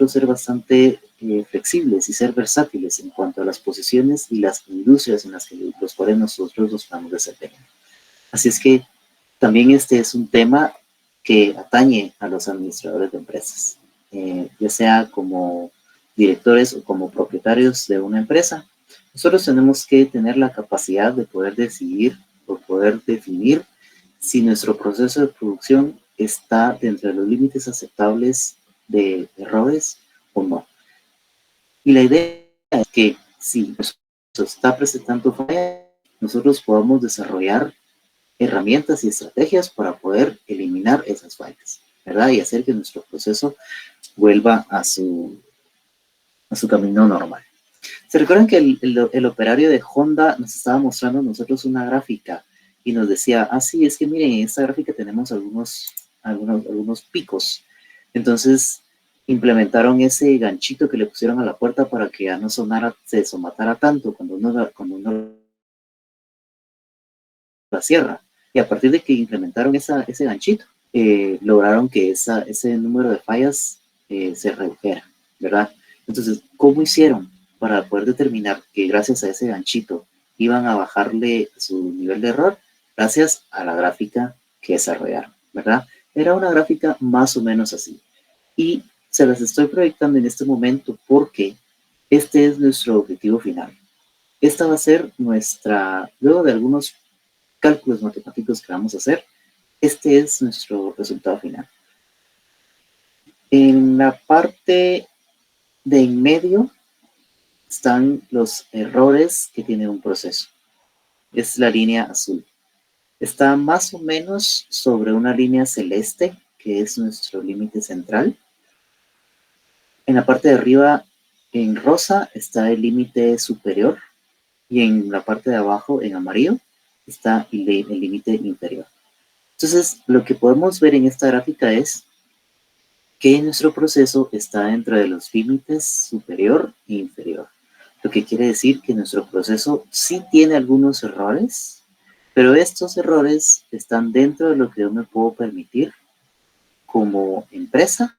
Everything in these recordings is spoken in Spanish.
ser bastante flexibles y ser versátiles en cuanto a las posiciones y las industrias en las que los cuales nosotros nos vamos desempeñando. Así es que también este es un tema que atañe a los administradores de empresas, ya sea como directores o como propietarios de una empresa. Nosotros tenemos que tener la capacidad de poder decidir o poder definir si nuestro proceso de producción está dentro de los límites aceptables de errores o no. Y la idea es que si se está presentando fallas, nosotros podamos desarrollar herramientas y estrategias para poder eliminar esas fallas, ¿verdad? Y hacer que nuestro proceso vuelva a su camino normal. ¿Se recuerdan que el operario de Honda nos estaba mostrando a nosotros una gráfica y nos decía, sí, es que miren, en esta gráfica tenemos algunos picos? Entonces implementaron ese ganchito que le pusieron a la puerta para que ya no se somatara tanto cuando uno la cierra. Y a partir de que implementaron ese ganchito, lograron que ese número de fallas se redujera, ¿verdad? Entonces, ¿cómo hicieron para poder determinar que gracias a ese ganchito iban a bajarle su nivel de error? Gracias a la gráfica que desarrollaron, ¿verdad? Era una gráfica más o menos así. Y se las estoy proyectando en este momento porque este es nuestro objetivo final. Esta va a ser luego de algunos cálculos matemáticos que vamos a hacer, este es nuestro resultado final. En la parte de en medio están los errores que tiene un proceso. Es la línea azul. Está más o menos sobre una línea celeste, que es nuestro límite central. En la parte de arriba, en rosa, está el límite superior. Y en la parte de abajo, en amarillo, está el límite inferior. Entonces, lo que podemos ver en esta gráfica es que nuestro proceso está dentro de los límites superior e inferior. Lo que quiere decir que nuestro proceso sí tiene algunos errores, pero estos errores están dentro de lo que yo me puedo permitir como empresa.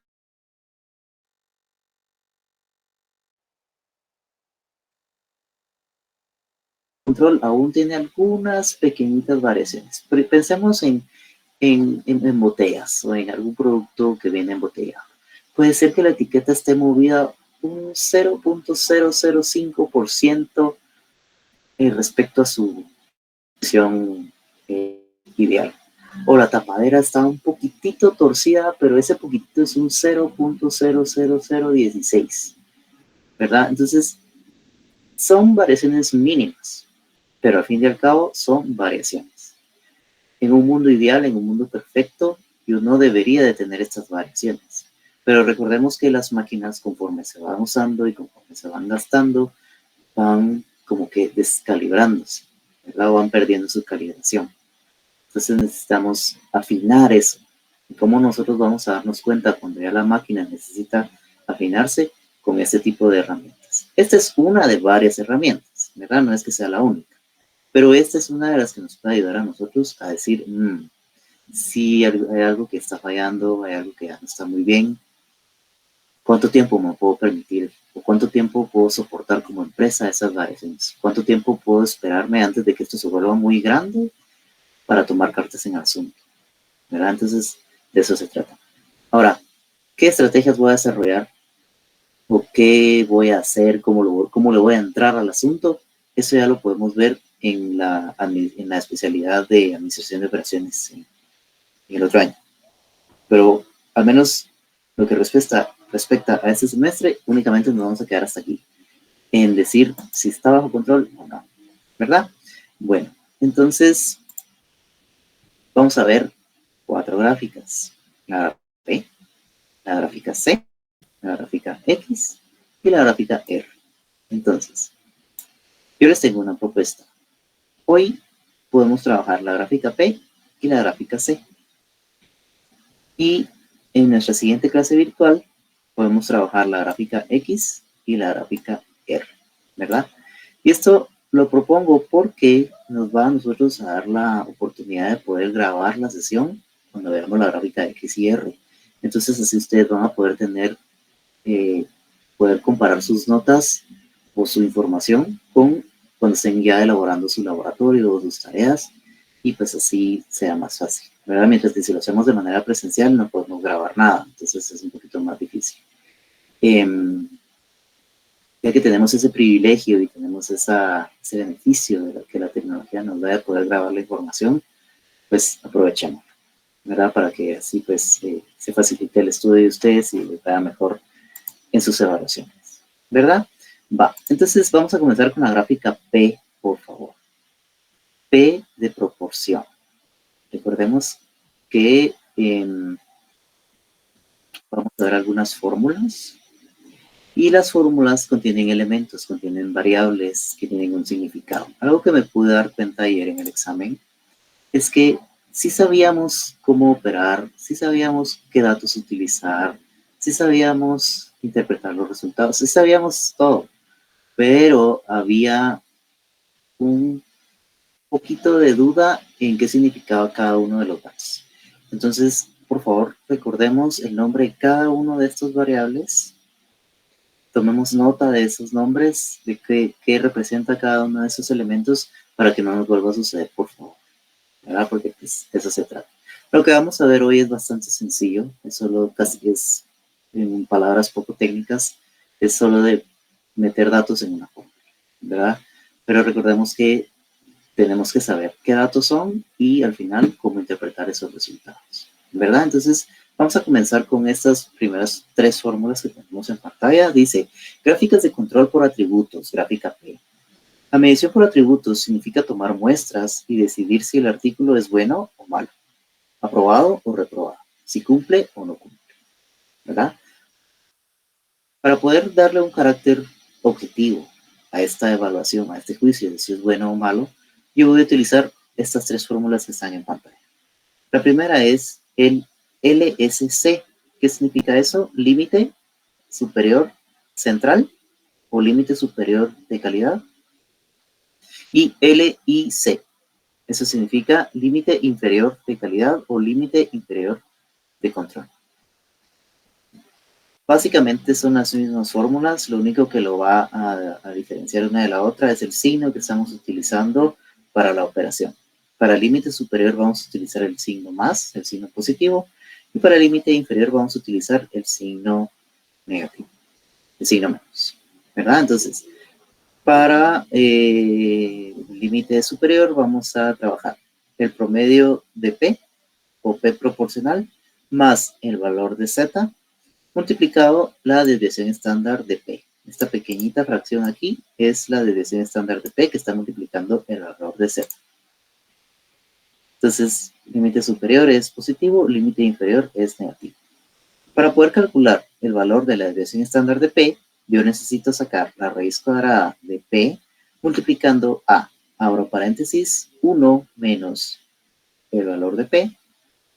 El control aún tiene algunas pequeñitas variaciones. Pero pensemos en botellas o en algún producto que viene embotellado. Puede ser que la etiqueta esté movida un 0.005% respecto a su posición ideal. O la tapadera está un poquitito torcida, pero ese poquitito es un 0.00016, ¿verdad? Entonces, son variaciones mínimas, pero al fin y al cabo son variaciones. En un mundo ideal, en un mundo perfecto, yo no debería de tener estas variaciones. Pero recordemos que las máquinas, conforme se van usando y conforme se van gastando, van como que descalibrándose, ¿verdad? O van perdiendo su calibración. Entonces necesitamos afinar eso. ¿Y cómo nosotros vamos a darnos cuenta cuando ya la máquina necesita afinarse? Con este tipo de herramientas. Esta es una de varias herramientas, ¿verdad? No es que sea la única. Pero esta es una de las que nos puede ayudar a nosotros a decir, si hay algo que está fallando, hay algo que ya no está muy bien, ¿cuánto tiempo me puedo permitir o cuánto tiempo puedo soportar como empresa esas variaciones? ¿Cuánto tiempo puedo esperarme antes de que esto se vuelva muy grande para tomar cartas en el asunto? ¿Verdad? Entonces, de eso se trata. Ahora, ¿qué estrategias voy a desarrollar? ¿O qué voy a hacer? ¿Cómo le voy a entrar al asunto? Eso ya lo podemos ver en la especialidad de Administración de Operaciones en el otro año. Pero al menos lo que respecta a este semestre, únicamente nos vamos a quedar hasta aquí, en decir si está bajo control o no, ¿verdad? Bueno, entonces vamos a ver 4 gráficas. La gráfica P, la gráfica C, la gráfica X y la gráfica R. Entonces, yo les tengo una propuesta. Hoy podemos trabajar la gráfica P y la gráfica C. Y en nuestra siguiente clase virtual podemos trabajar la gráfica X y la gráfica R, ¿verdad? Y esto lo propongo porque nos va a nosotros a dar la oportunidad de poder grabar la sesión cuando veamos la gráfica X y R. Entonces así ustedes van a poder tener poder comparar sus notas o su información con cuando estén ya elaborando su laboratorio o sus tareas, y pues así sea más fácil, ¿verdad? Mientras que si lo hacemos de manera presencial no podemos grabar nada, entonces es un poquito más difícil. Ya que tenemos ese privilegio y tenemos ese beneficio de que la tecnología nos da de poder grabar la información, pues aprovechemos, ¿verdad? Para que así pues se facilite el estudio de ustedes y les vaya mejor en sus evaluaciones, ¿verdad? Va, entonces vamos a comenzar con la gráfica P, por favor. P de proporción. Recordemos que vamos a ver algunas fórmulas. Y las fórmulas contienen elementos, contienen variables que tienen un significado. Algo que me pude dar cuenta ayer en el examen es que sí sabíamos cómo operar, sí sabíamos qué datos utilizar, sí sabíamos interpretar los resultados, sí sabíamos todo, pero había un poquito de duda en qué significaba cada uno de los datos. Entonces, por favor, recordemos el nombre de cada uno de estos variables. Tomemos nota de esos nombres, de qué representa cada uno de esos elementos para que no nos vuelva a suceder, por favor, ¿verdad? Porque pues, de eso se trata. Lo que vamos a ver hoy es bastante sencillo, es solo casi es, en palabras poco técnicas, es solo de meter datos en una fórmula, ¿verdad? Pero recordemos que tenemos que saber qué datos son y al final cómo interpretar esos resultados, ¿verdad? Entonces, vamos a comenzar con estas primeras tres fórmulas que tenemos en pantalla. Dice, gráficas de control por atributos, gráfica P. La medición por atributos significa tomar muestras y decidir si el artículo es bueno o malo, aprobado o reprobado, si cumple o no cumple, ¿verdad? Para poder darle un carácter objetivo a esta evaluación, a este juicio de si es bueno o malo, yo voy a utilizar estas tres fórmulas que están en pantalla. La primera es el LSC. ¿Qué significa eso? Límite superior central o límite superior de calidad. Y LIC. Eso significa límite inferior de calidad o límite inferior de control. Básicamente son las mismas fórmulas, lo único que lo va a diferenciar una de la otra es el signo que estamos utilizando para la operación. Para el límite superior vamos a utilizar el signo más, el signo positivo, y para el límite inferior vamos a utilizar el signo negativo, el signo menos, ¿verdad? Entonces, para el límite superior vamos a trabajar el promedio de P o P proporcional más el valor de Z multiplicado la desviación estándar de P. Esta pequeñita fracción aquí es la desviación estándar de P que está multiplicando el valor de Z. Entonces, límite superior es positivo, límite inferior es negativo. Para poder calcular el valor de la desviación estándar de P, yo necesito sacar la raíz cuadrada de P multiplicando a, abro paréntesis, 1 menos el valor de P,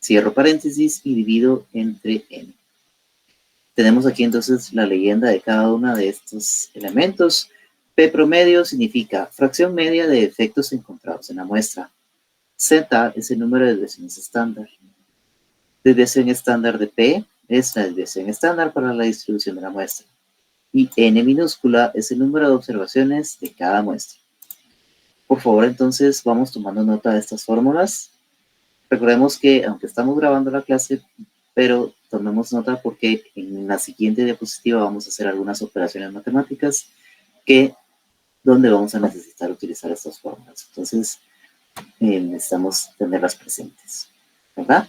cierro paréntesis y divido entre N. Tenemos aquí entonces la leyenda de cada uno de estos elementos. P promedio significa fracción media de efectos encontrados en la muestra. Z es el número de desviaciones estándar. Desviación estándar de P es la desviación estándar para la distribución de la muestra. Y N minúscula es el número de observaciones de cada muestra. Por favor, entonces, vamos tomando nota de estas fórmulas. Recordemos que, aunque estamos grabando la clase, pero tomemos nota porque en la siguiente diapositiva vamos a hacer algunas operaciones matemáticas donde vamos a necesitar utilizar estas fórmulas. Entonces, necesitamos tenerlas presentes, ¿verdad?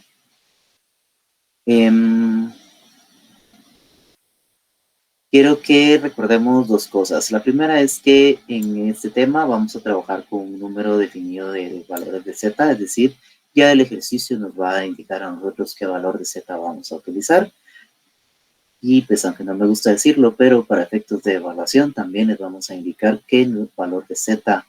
Quiero que recordemos dos cosas. La primera es que en este tema vamos a trabajar con un número definido de valores de Z, es decir, ya el ejercicio nos va a indicar a nosotros qué valor de Z vamos a utilizar. Y pues aunque no me gusta decirlo, pero para efectos de evaluación también les vamos a indicar qué valor de Z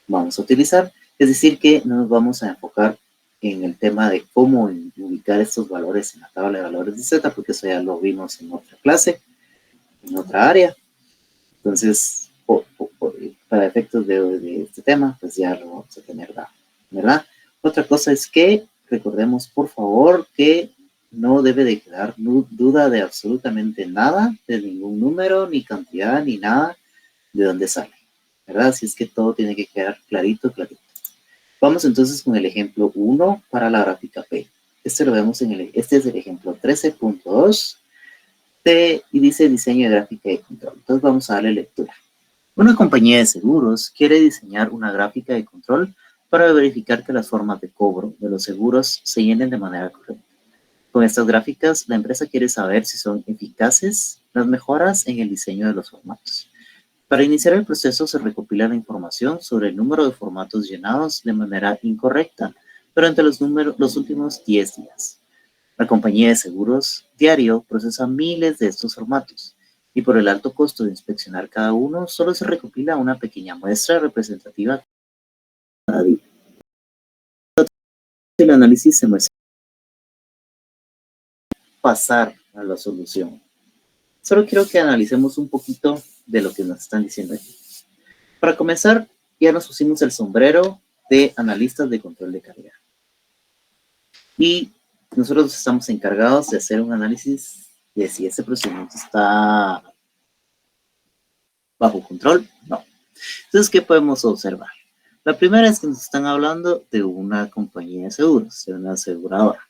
vamos a utilizar. Es decir, que no nos vamos a enfocar en el tema de cómo ubicar estos valores en la tabla de valores de Z, porque eso ya lo vimos en otra clase, en otra área. Entonces, para efectos de este tema, pues ya lo vamos a tener dado, ¿verdad? Otra cosa es que recordemos, por favor, que no debe de quedar duda de absolutamente nada, de ningún número, ni cantidad, ni nada de dónde sale, ¿verdad? Así es que todo tiene que quedar clarito, clarito. Vamos entonces con el ejemplo 1 para la gráfica P. Este lo vemos este es el ejemplo 13.2 y dice diseño de gráfica de control. Entonces vamos a darle lectura. Una compañía de seguros quiere diseñar una gráfica de control para verificar que las formas de cobro de los seguros se llenen de manera correcta. Con estas gráficas, la empresa quiere saber si son eficaces las mejoras en el diseño de los formatos. Para iniciar el proceso se recopila la información sobre el número de formatos llenados de manera incorrecta durante los últimos 10 días. La compañía de seguros diario procesa miles de estos formatos y por el alto costo de inspeccionar cada uno, solo se recopila una pequeña muestra representativa cada día. El análisis se muestra pasar a la solución. Solo quiero que analicemos un poquito de lo que nos están diciendo aquí. Para comenzar, ya nos pusimos el sombrero de analistas de control de calidad. Y nosotros estamos encargados de hacer un análisis de si ese procedimiento está bajo control. No. Entonces, ¿qué podemos observar? La primera es que nos están hablando de una compañía de seguros, de una aseguradora.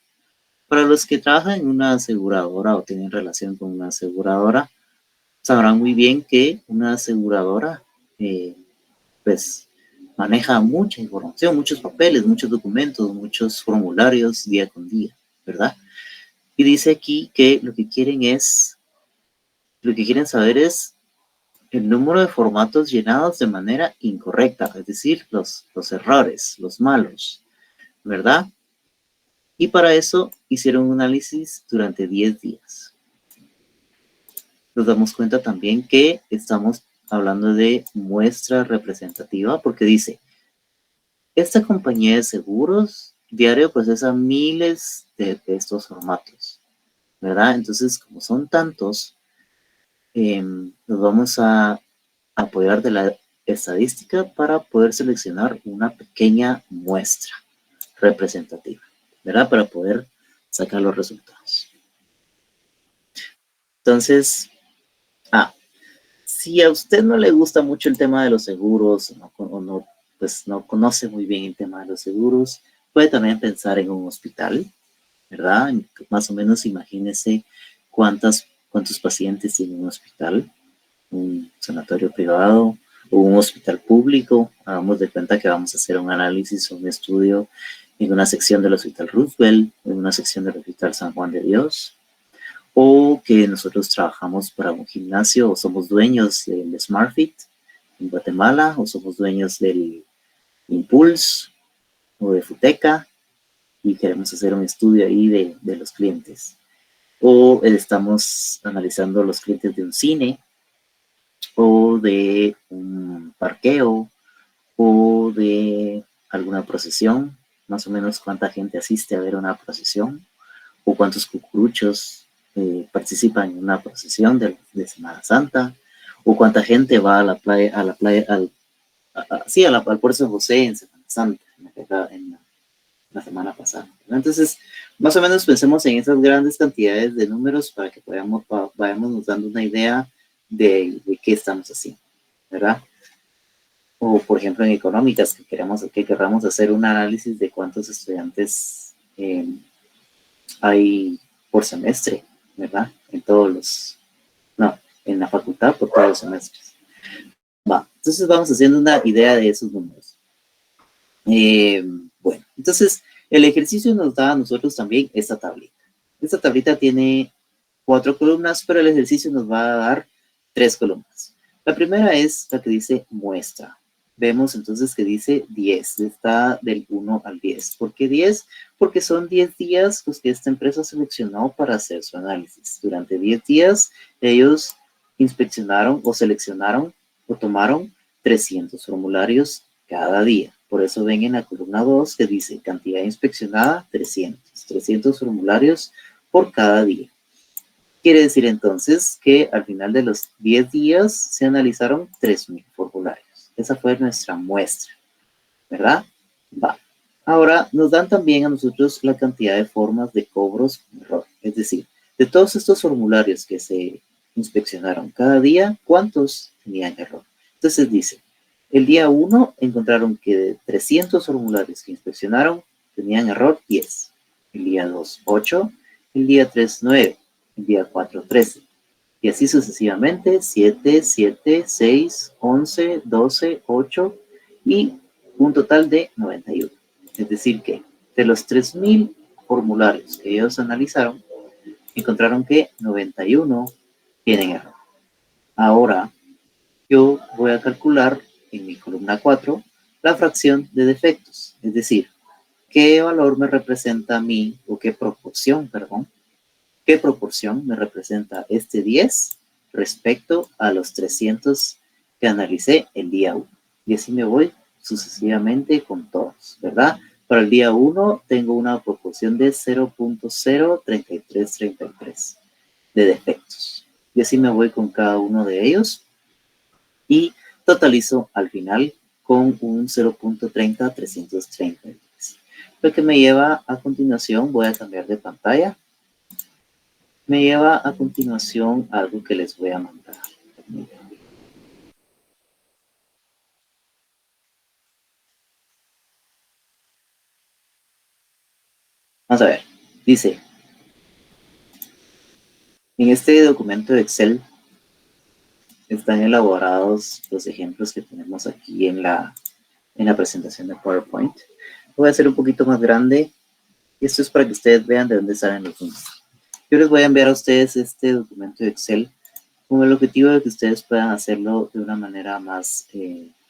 Para los que trabajan en una aseguradora o tienen relación con una aseguradora, sabrán muy bien que una aseguradora, pues, maneja mucha información, muchos papeles, muchos documentos, muchos formularios día con día, ¿verdad? Y dice aquí que lo que quieren saber es el número de formatos llenados de manera incorrecta, es decir, los errores, los malos, ¿verdad? Y para eso hicieron un análisis durante 10 días. Nos damos cuenta también que estamos hablando de muestra representativa porque dice, esta compañía de seguros diario procesa miles de estos formatos, ¿verdad? Entonces, como son tantos, nos vamos a apoyar de la estadística para poder seleccionar una pequeña muestra representativa, ¿verdad? Para poder sacar los resultados. Entonces, si a usted no le gusta mucho el tema de los seguros pues no conoce muy bien el tema de los seguros, puede también pensar en un hospital, ¿verdad? Más o menos imagínese cuántos pacientes tiene un hospital, un sanatorio privado o un hospital público. Hagamos de cuenta que vamos a hacer un análisis o un estudio en una sección del Hospital Roosevelt, en una sección del Hospital San Juan de Dios, o que nosotros trabajamos para un gimnasio o somos dueños del SmartFit en Guatemala, o somos dueños del Impulse o de Futeca y queremos hacer un estudio ahí de los clientes. O estamos analizando los clientes de un cine o de un parqueo o de alguna procesión, más o menos cuánta gente asiste a ver una procesión o cuántos cucuruchos participan en una procesión de Semana Santa, o cuánta gente va a la playa, al Puerto San José en Semana Santa, en la semana pasada. Entonces, más o menos pensemos en esas grandes cantidades de números para que vayamos nos dando una idea de qué estamos haciendo, ¿verdad? O, por ejemplo, en económicas, que queramos hacer un análisis de cuántos estudiantes hay por semestre, ¿verdad? En la facultad por todos los semestres. Entonces vamos haciendo una idea de esos números. Bueno, entonces el ejercicio nos da a nosotros también esta tablita. Esta tablita tiene 4 columnas, pero el ejercicio nos va a dar 3 columnas. La primera es la que dice muestra. Vemos entonces que dice 10, está del 1 al 10. ¿Por qué 10? Porque son 10 días los que esta empresa seleccionó para hacer su análisis. Durante 10 días ellos inspeccionaron o seleccionaron o tomaron 300 formularios cada día. Por eso ven en la columna 2 que dice cantidad inspeccionada 300 formularios por cada día. Quiere decir entonces que al final de los 10 días se analizaron 3,000 formularios. Esa fue nuestra muestra, ¿verdad? Ahora nos dan también a nosotros la cantidad de formas de cobros con error. Es decir, de todos estos formularios que se inspeccionaron cada día, ¿cuántos tenían error? Entonces dice, el día 1 encontraron que de 300 formularios que inspeccionaron tenían error 10. El día 2, 8. El día 3, 9. El día 4, 13. Y así sucesivamente, 7, 7, 6, 11, 12, 8 y un total de 91. Es decir que de los 3.000 formularios que ellos analizaron, encontraron que 91 tienen error. Ahora, yo voy a calcular en mi columna 4 la fracción de defectos, es decir, qué valor me representa a mí, o qué proporción, perdón, qué proporción me representa este 10 respecto a los 300 que analicé el día 1. Y así me voy sucesivamente con todos, ¿verdad? Para el día 1 tengo una proporción de 0.03333 de defectos. Y así me voy con cada uno de ellos y totalizo al final con un 0.30333. Lo que me lleva a continuación, voy a cambiar de pantalla, me lleva a continuación a algo que les voy a mandar. Vamos a ver, dice, en este documento de Excel están elaborados los ejemplos que tenemos aquí en la presentación de PowerPoint. Voy a hacer un poquito más grande y esto es para que ustedes vean de dónde salen los números. Yo les voy a enviar a ustedes este documento de Excel con el objetivo de que ustedes puedan hacerlo de una manera más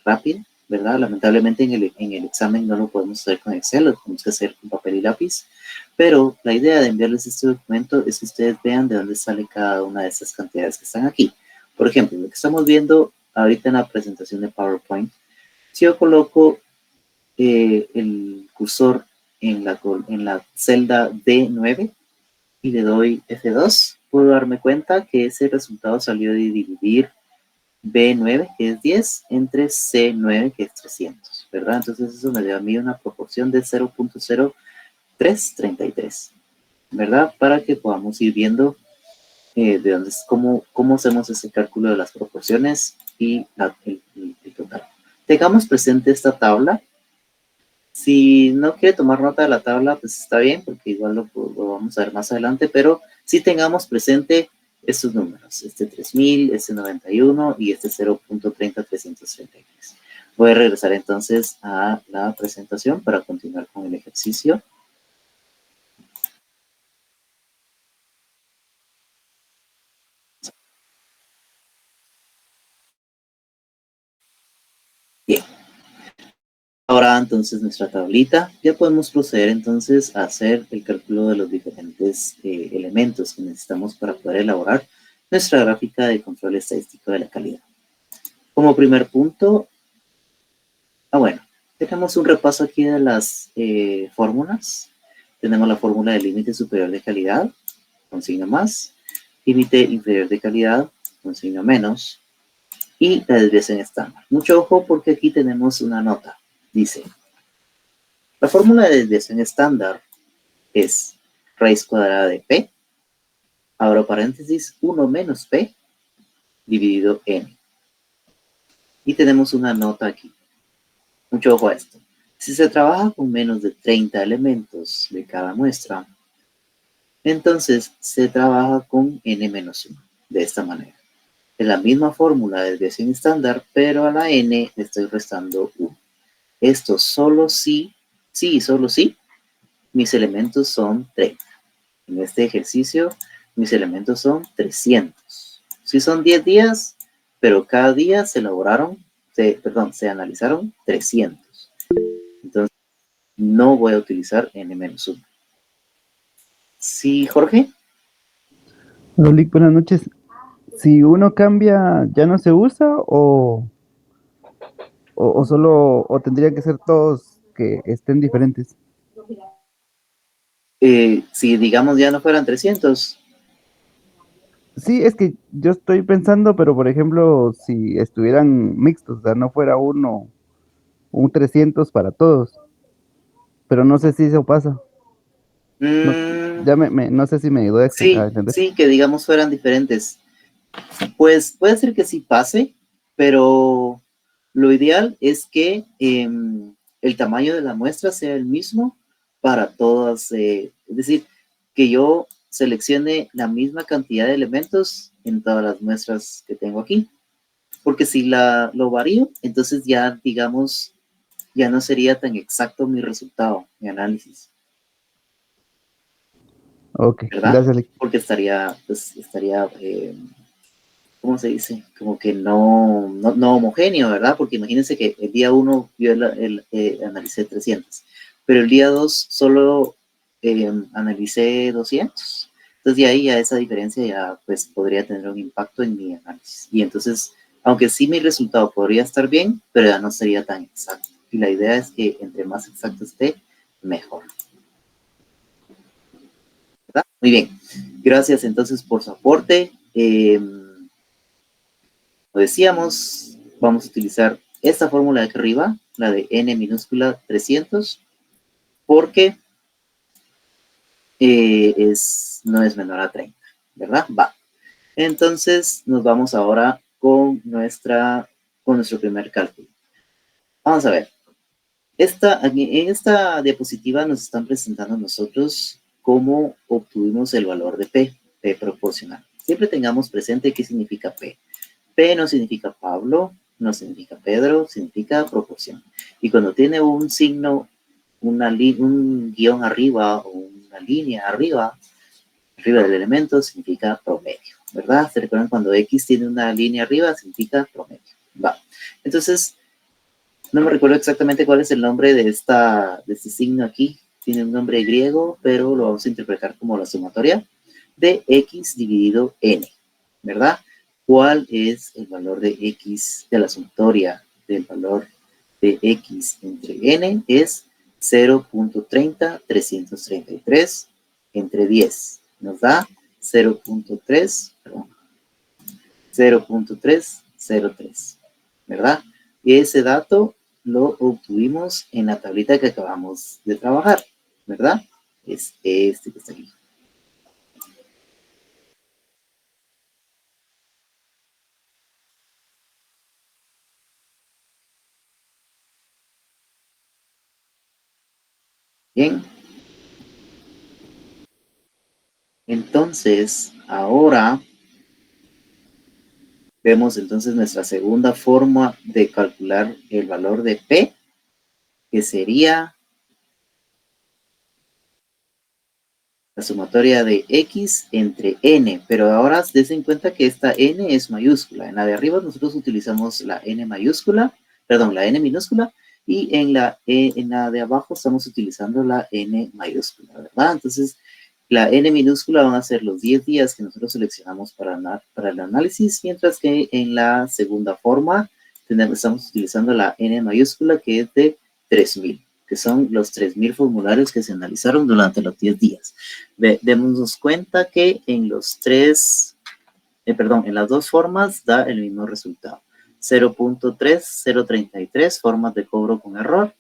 rápida, ¿verdad? Lamentablemente en el examen no lo podemos hacer con Excel, lo tenemos que hacer con papel y lápiz, pero la idea de enviarles este documento es que ustedes vean de dónde sale cada una de estas cantidades que están aquí. Por ejemplo, lo que estamos viendo ahorita en la presentación de PowerPoint, si yo coloco el cursor en la celda D9 y le doy F2, puedo darme cuenta que ese resultado salió de dividir B9, que es 10, entre C9, que es 300, ¿verdad? Entonces eso me da a mí una proporción de 0.0333, ¿verdad? Para que podamos ir viendo de dónde es, cómo hacemos ese cálculo de las proporciones y el total. Tengamos presente esta tabla. Si no quiere tomar nota de la tabla, pues está bien, porque igual lo vamos a ver más adelante, pero sí tengamos presente estos números, este 3000, este 91 y este 0.30333. Voy a regresar entonces a la presentación para continuar con el ejercicio. Bien. Ahora entonces nuestra tablita, ya podemos proceder entonces a hacer el cálculo de los diferentes elementos que necesitamos para poder elaborar nuestra gráfica de control estadístico de la calidad. Como primer punto, bueno, dejamos un repaso aquí de las fórmulas. Tenemos la fórmula del límite superior de calidad, con signo más, límite inferior de calidad, con signo menos, y la desviación estándar. Mucho ojo porque aquí tenemos una nota. Dice, la fórmula de desviación estándar es raíz cuadrada de P, abro paréntesis, 1 menos P, dividido N. Y tenemos una nota aquí. Mucho ojo a esto. Si se trabaja con menos de 30 elementos de cada muestra, entonces se trabaja con n-1, de esta manera. Es la misma fórmula de desviación estándar, pero a la n le estoy restando 1. Esto solo si, sí y solo si, mis elementos son 30. En este ejercicio, mis elementos son 300. Si son 10 días, pero cada día se analizaron 300. Entonces, no voy a utilizar n-1. ¿Sí, Jorge? Lolik, buenas noches. Si uno cambia, ¿ya no se usa o solo, o tendrían que ser todos que estén diferentes? Si digamos ya no fueran 300, Sí, es que yo estoy pensando, pero por ejemplo, si estuvieran mixtos, o sea, no fuera uno, un 300 para todos. pero no sé si eso pasa. No, Mm, no sé si me ayudó a sí, entender. sí, que digamos fueran diferentes. Pues puede ser que sí pase, pero lo ideal es que el tamaño de la muestra sea el mismo para todas, es decir, que yo seleccione la misma cantidad de elementos en todas las muestras que tengo aquí. Porque si lo varío, entonces ya, digamos, ya no sería tan exacto mi resultado, mi análisis, Ok, ¿verdad? gracias, Lick. Porque estaría, pues, estaría ¿cómo se dice? Como que no homogéneo, ¿verdad? Porque imagínense que el día 1 yo analicé 300, pero el día 2 solo analicé 200. Entonces, de ahí ya esa diferencia ya pues podría tener un impacto en mi análisis. Y entonces, aunque sí mi resultado podría estar bien, pero ya no sería tan exacto. Y la idea es que entre más exacto esté, mejor, ¿verdad? Muy bien. Gracias entonces por su aporte. Lo decíamos, vamos a utilizar esta fórmula de aquí arriba, la de n minúscula 300, porque no es menor a 30, ¿verdad? Va. Entonces nos vamos ahora con nuestro primer cálculo. Vamos a ver. En esta diapositiva nos están presentando a nosotros cómo obtuvimos el valor de P proporcional. Siempre tengamos presente qué significa P. P no significa Pablo, no significa Pedro, significa proporción. Y cuando tiene un signo, un guión arriba o una línea arriba del elemento, significa promedio, ¿verdad? ¿Se recuerdan cuando X tiene una línea arriba? Significa promedio. Va. Entonces, no me recuerdo exactamente cuál es el nombre de este signo aquí. Tiene un nombre griego, pero lo vamos a interpretar como la sumatoria de X dividido N, ¿verdad? ¿Cuál es el valor de X de la sumatoria del valor de X entre N? Es 0.30333 entre 10. Nos da 0.303, ¿verdad? Y ese dato lo obtuvimos en la tablita que acabamos de trabajar, ¿verdad? Es este que está aquí. Bien. Entonces, ahora vemos entonces nuestra segunda forma de calcular el valor de P, que sería la sumatoria de X entre N, pero ahora des en cuenta que esta N es mayúscula. En la de arriba nosotros utilizamos la N mayúscula, perdón, la N minúscula, y en la de abajo estamos utilizando la N mayúscula, ¿verdad? Entonces, la N minúscula van a ser los 10 días que nosotros seleccionamos para el análisis, mientras que en la segunda forma estamos utilizando la N mayúscula, que es de 3000, que son los 3000 formularios que se analizaron durante los 10 días. Démonos cuenta que en en las dos formas da el mismo resultado. 0.3033 formas de cobro con error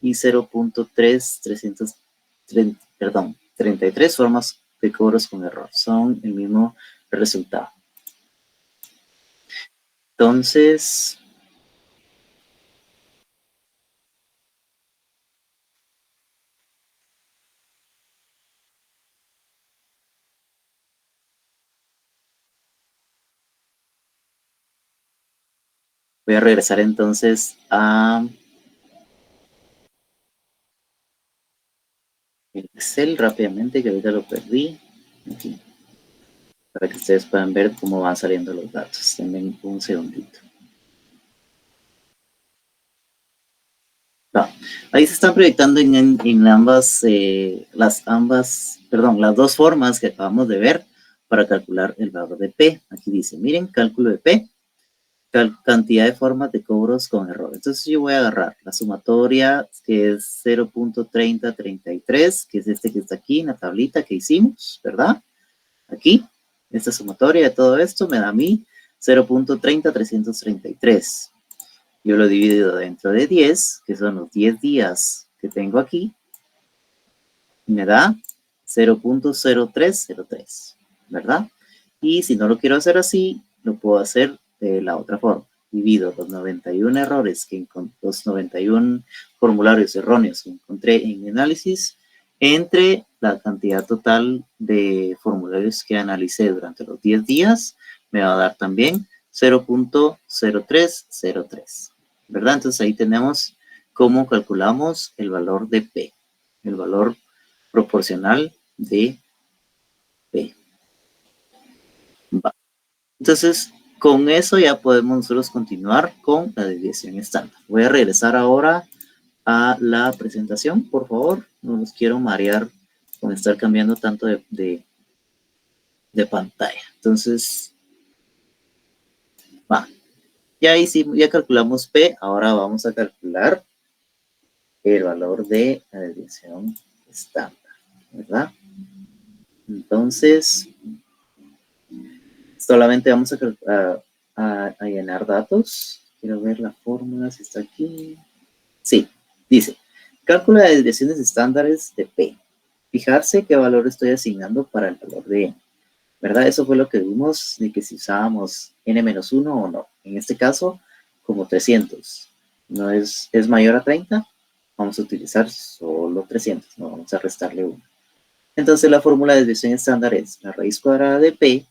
y 33 formas de cobros con error. Son el mismo resultado. Entonces, voy a regresar entonces a Excel rápidamente, que ahorita lo perdí. Aquí, para que ustedes puedan ver cómo van saliendo los datos. Denme un segundito. No. Ahí se están proyectando en las dos formas que acabamos de ver para calcular el valor de P. Aquí dice, miren, cálculo de P, cantidad de formas de cobros con error. Entonces yo voy a agarrar la sumatoria, que es 0.3033, que es este que está aquí en la tablita que hicimos, ¿verdad? Aquí, esta sumatoria de todo esto me da a mí 0.30333. Yo lo divido dentro de 10, que son los 10 días que tengo aquí, me da 0.0303, ¿verdad? Y si no lo quiero hacer así, lo puedo hacer de la otra forma. Divido los 91 errores, los 91 formularios erróneos que encontré en mi análisis entre la cantidad total de formularios que analicé durante los 10 días, me va a dar también 0.0303, ¿verdad? Entonces ahí tenemos cómo calculamos el valor de P, el valor proporcional de P. Va. Entonces, con eso ya podemos nosotros continuar con la desviación estándar. Voy a regresar ahora a la presentación, por favor. No los quiero marear con estar cambiando tanto de pantalla. Entonces, va. Ya hicimos, ya calculamos P, ahora vamos a calcular el valor de la desviación estándar, ¿verdad? Entonces, solamente vamos a llenar datos. Quiero ver la fórmula, si está aquí. Sí, dice, cálculo de desviaciones estándares de P. Fijarse qué valor estoy asignando para el valor de N, ¿verdad? Eso fue lo que vimos de que si usábamos N-1 o no. En este caso, como 300 no es mayor a 30, vamos a utilizar solo 300, no vamos a restarle 1. Entonces la fórmula de desviación estándar es la raíz cuadrada de P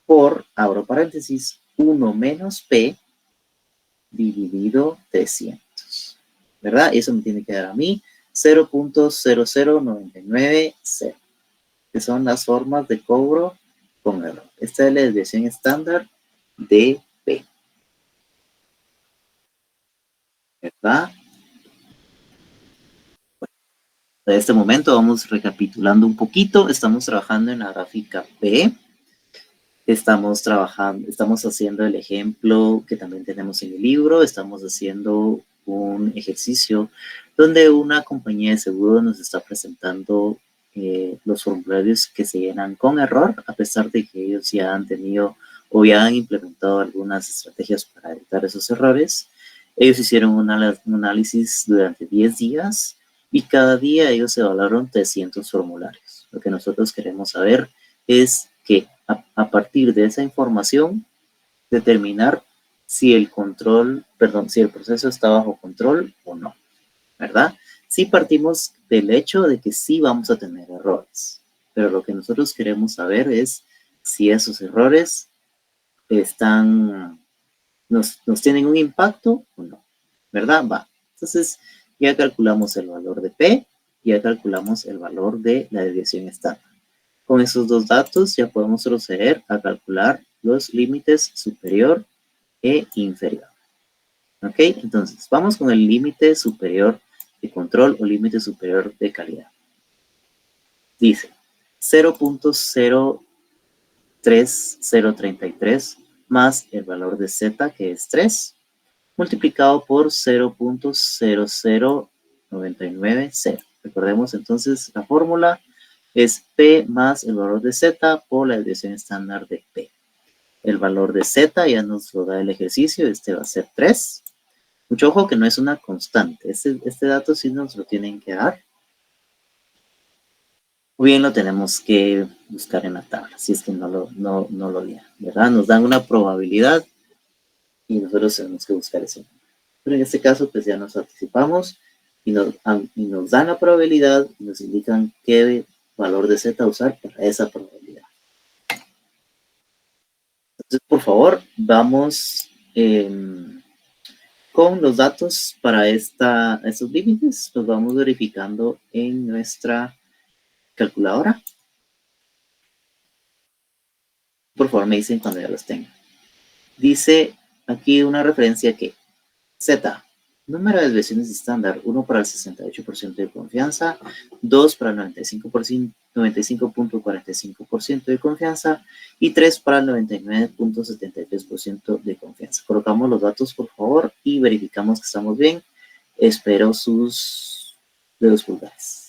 por, abro paréntesis, 1 menos P dividido 300, ¿verdad? Eso me tiene que dar a mí 0.00990, que son las formas de cobro con error. Esta es la desviación estándar de P, ¿verdad? Bueno, en este momento vamos recapitulando un poquito. Estamos trabajando en la gráfica P. Estamos haciendo el ejemplo que también tenemos en el libro. Estamos haciendo un ejercicio donde una compañía de seguro nos está presentando los formularios que se llenan con error, a pesar de que ellos ya han tenido o ya han implementado algunas estrategias para evitar esos errores. Ellos hicieron un análisis durante 10 días y cada día ellos evaluaron 300 formularios. Lo que nosotros queremos saber es que a partir de esa información determinar si el proceso está bajo control o no, ¿verdad? Sí partimos del hecho de que sí vamos a tener errores, pero lo que nosotros queremos saber es si esos errores nos tienen un impacto o no, ¿verdad? Va. Entonces, ya calculamos el valor de P, ya calculamos el valor de la desviación estándar. Con esos dos datos ya podemos proceder a calcular los límites superior e inferior. ¿Ok? Entonces, vamos con el límite superior de control o límite superior de calidad. Dice 0.03033 más el valor de Z, que es 3, multiplicado por 0.00990. Recordemos entonces la fórmula es P más el valor de Z por la desviación estándar de P. El valor de Z ya nos lo da el ejercicio, este va a ser 3. Mucho ojo que no es una constante, este dato sí nos lo tienen que dar. O bien lo tenemos que buscar en la tabla, si es que no lo lean, ¿verdad? Nos dan una probabilidad y nosotros tenemos que buscar eso. Pero en este caso, pues ya nos anticipamos y nos dan la probabilidad y nos indican qué valor de Z usar para esa probabilidad. Entonces, por favor, vamos con los datos para estos límites. Los vamos verificando en nuestra calculadora. Por favor, me dicen cuando ya los tengan. Dice aquí una referencia que Z, número de desviaciones estándar, 1 para el 68% de confianza, 2 para el 95.45% de confianza y 3 para el 99.73% de confianza. Colocamos los datos, por favor, y verificamos que estamos bien. Espero sus dedos pulgares.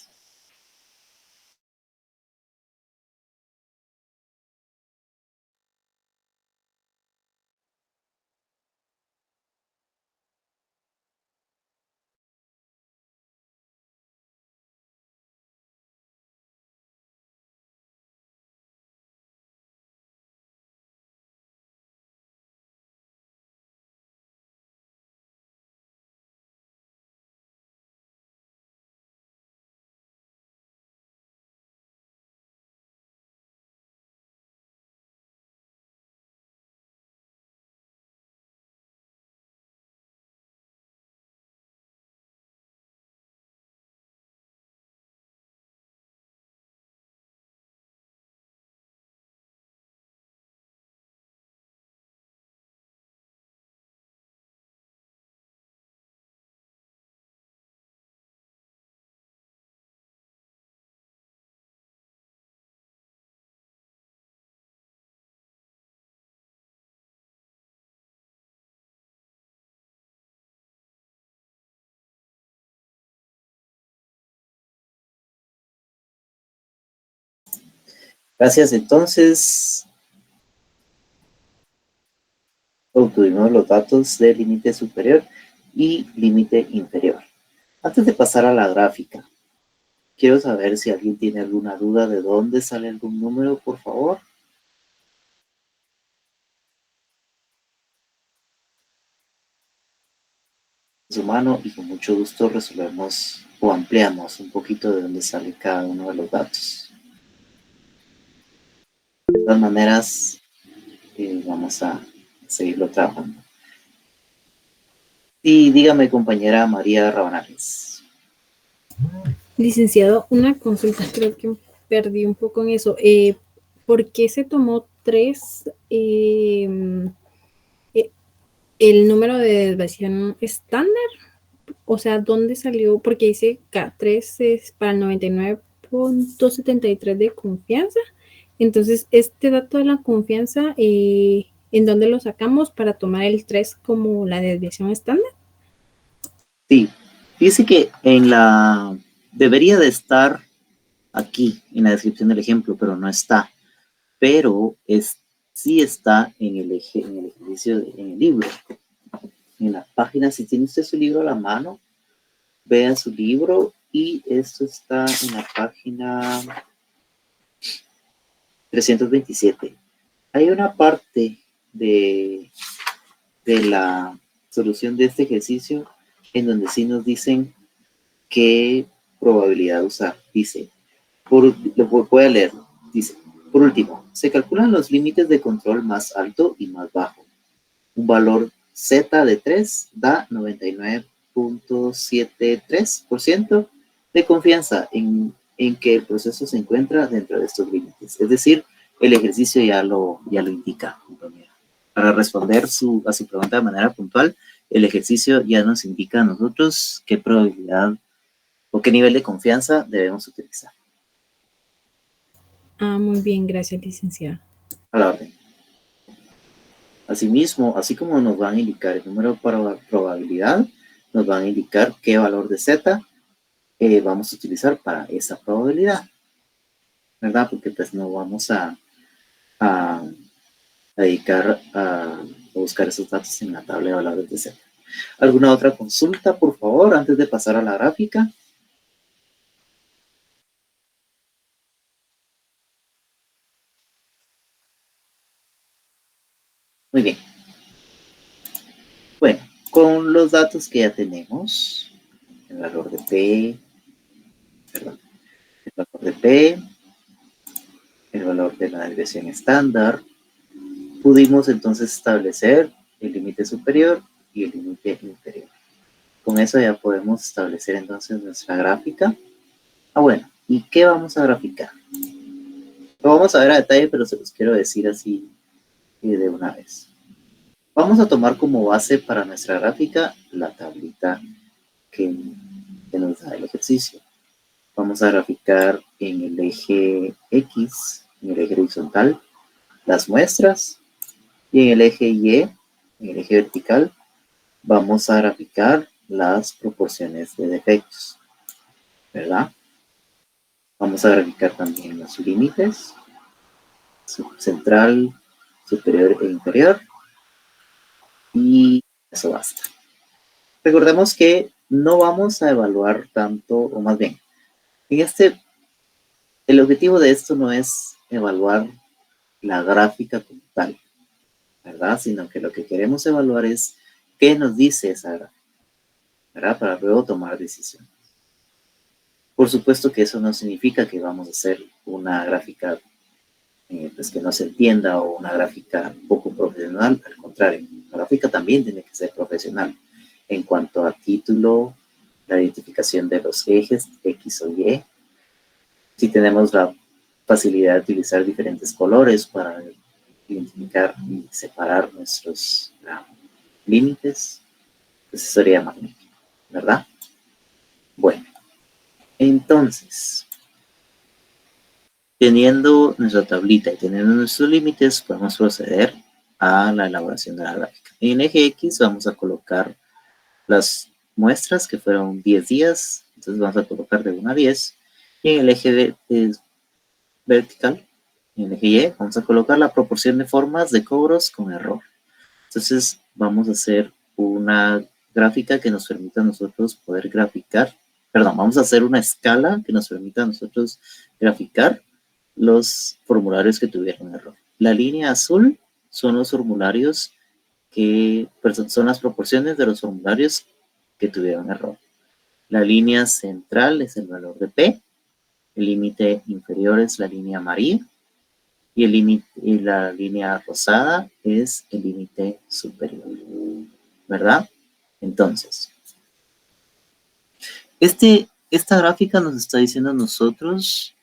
Gracias, entonces obtuvimos los datos del límite superior y límite inferior. Antes de pasar a la gráfica, quiero saber si alguien tiene alguna duda de dónde sale algún número, por favor. Su mano y con mucho gusto resolvemos o ampliamos un poquito de dónde sale cada uno de los datos. De todas maneras, vamos a seguirlo trabajando. Y dígame, compañera María Rabanales. Licenciado, una consulta, creo que perdí un poco en eso. ¿Por qué se tomó 3 el número de desviación estándar? O sea, ¿dónde salió? Porque dice K3 es para el 99.73 de confianza. Entonces, este dato de la confianza, ¿en dónde lo sacamos para tomar el 3 como la desviación estándar? Sí, dice que debería de estar aquí en la descripción del ejemplo, pero no está. Pero sí está en el ejercicio, en el libro. En la página, si tiene usted su libro a la mano, vea su libro y esto está en la página 327. Hay una parte de la solución de este ejercicio en donde sí nos dicen qué probabilidad usar. Dice, lo voy a leer. Dice, por último, se calculan los límites de control más alto y más bajo. Un valor Z de 3 da 99.73% de confianza en que el proceso se encuentra dentro de estos límites. Es decir, el ejercicio ya lo indica, compañera. Para responder a su pregunta de manera puntual, el ejercicio ya nos indica a nosotros qué probabilidad o qué nivel de confianza debemos utilizar. Muy bien, gracias, licenciada. A la orden. Asimismo, así como nos van a indicar el número para probabilidad, nos van a indicar qué valor de Z vamos a utilizar para esa probabilidad, ¿verdad? Porque pues no vamos a dedicar a buscar esos datos en la tabla de valores de Z. ¿Alguna otra consulta, por favor, antes de pasar a la gráfica? Muy bien. Bueno, con los datos que ya tenemos, el valor de P, perdón, el valor de P, el valor de la desviación estándar, pudimos entonces establecer el límite superior y el límite inferior. Con eso ya podemos establecer entonces nuestra gráfica. Bueno, ¿y qué vamos a graficar? Lo vamos a ver a detalle, pero se los quiero decir así de una vez. Vamos a tomar como base para nuestra gráfica la tablita que nos da el ejercicio. Vamos a graficar en el eje X, en el eje horizontal, las muestras, y en el eje Y, en el eje vertical, vamos a graficar las proporciones de defectos, ¿verdad? Vamos a graficar también los límites, central, superior e inferior, y eso basta. Recordemos que no vamos a evaluar tanto, o más bien, el objetivo de esto no es evaluar la gráfica como tal, ¿verdad? Sino que lo que queremos evaluar es qué nos dice esa gráfica, ¿verdad? Para luego tomar decisiones. Por supuesto que eso no significa que vamos a hacer una gráfica pues que no se entienda o una gráfica poco profesional. Al contrario, la gráfica también tiene que ser profesional. En cuanto a título, la identificación de los ejes X o Y, si tenemos la facilidad de utilizar diferentes colores para identificar y separar nuestros límites, pues eso sería magnífico, ¿verdad? Bueno, entonces, teniendo nuestra tablita y teniendo nuestros límites, podemos proceder a la elaboración de la gráfica. En el eje X vamos a colocar las muestras que fueron 10 días, entonces vamos a colocar de 1 a 10, y en el eje vertical, en el eje Y, vamos a colocar la proporción de formas de cobros con error. Entonces, vamos a hacer una gráfica que nos permita a nosotros poder graficar, perdón, vamos a hacer una escala que nos permita a nosotros graficar los formularios que tuvieron error. La línea azul son los formularios que son las proporciones de los formularios que tuvieron error. La línea central es el valor de P, el límite inferior es la línea amarilla y el límite y la línea rosada es el límite superior, ¿verdad? Entonces, esta gráfica nos está diciendo a nosotros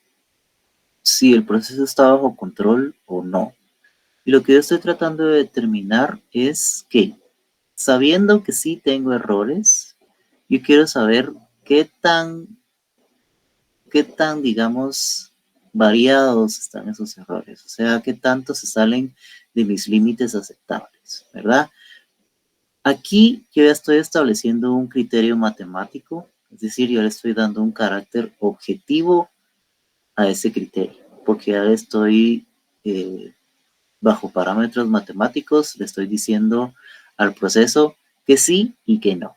si el proceso está bajo control o no. Y lo que yo estoy tratando de determinar es que, sabiendo que sí tengo errores, yo quiero saber qué tan, digamos, variados están esos errores. O sea, qué tanto se salen de mis límites aceptables, ¿verdad? Aquí yo ya estoy estableciendo un criterio matemático, es decir, yo le estoy dando un carácter objetivo a ese criterio, porque ya le estoy, bajo parámetros matemáticos, le estoy diciendo al proceso que sí y que no.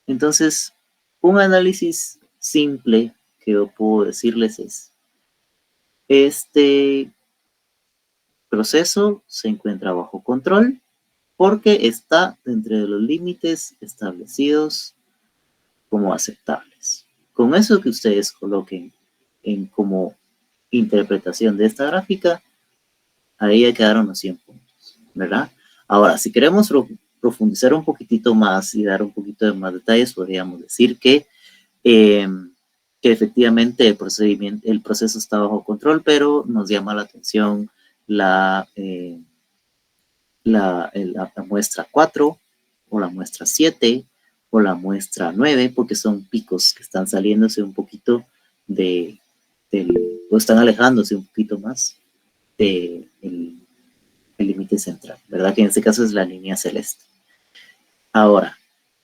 Entonces, un análisis simple que yo puedo decirles es, este proceso se encuentra bajo control porque está dentro de los límites establecidos como aceptables. Con eso que ustedes coloquen en como interpretación de esta gráfica, ahí ya quedaron los 100 puntos, ¿verdad? Ahora, si queremos profundizar un poquitito más y dar un poquito de más detalles, podríamos decir que efectivamente el proceso está bajo control, pero nos llama la atención la muestra 4 o la muestra 7 o la muestra 9, porque son picos que están saliéndose un poquito o están alejándose un poquito más del límite central, ¿verdad? Que en este caso es la línea celeste. Ahora,